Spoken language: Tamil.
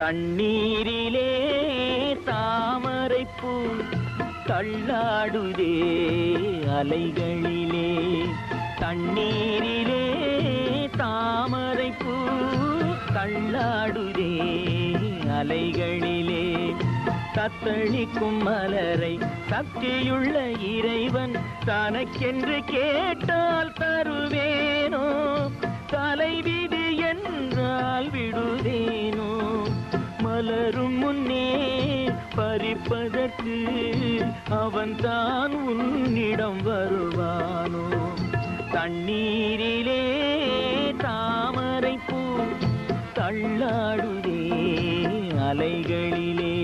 தண்ணீரிலே தாமரைப்பூ தள்ளாடுதே அலைகளிலே. தண்ணீரிலே தாமரைப்பூ தள்ளாடுதே அலைகளிலே. தத்தளிக்கும் மலரை சக்தியுள்ள இறைவன் தனக்கென்று கேட்டால் தருவேனோ? தலைவிதி என்றால் விடுவேனோ? மலரும் முன்னே பறிப்பதற்கு அவன் தான் உன்னிடம் வருவானோ? தண்ணீரிலே தாமரைப்பூ தள்ளாடுதே அலைகளிலே.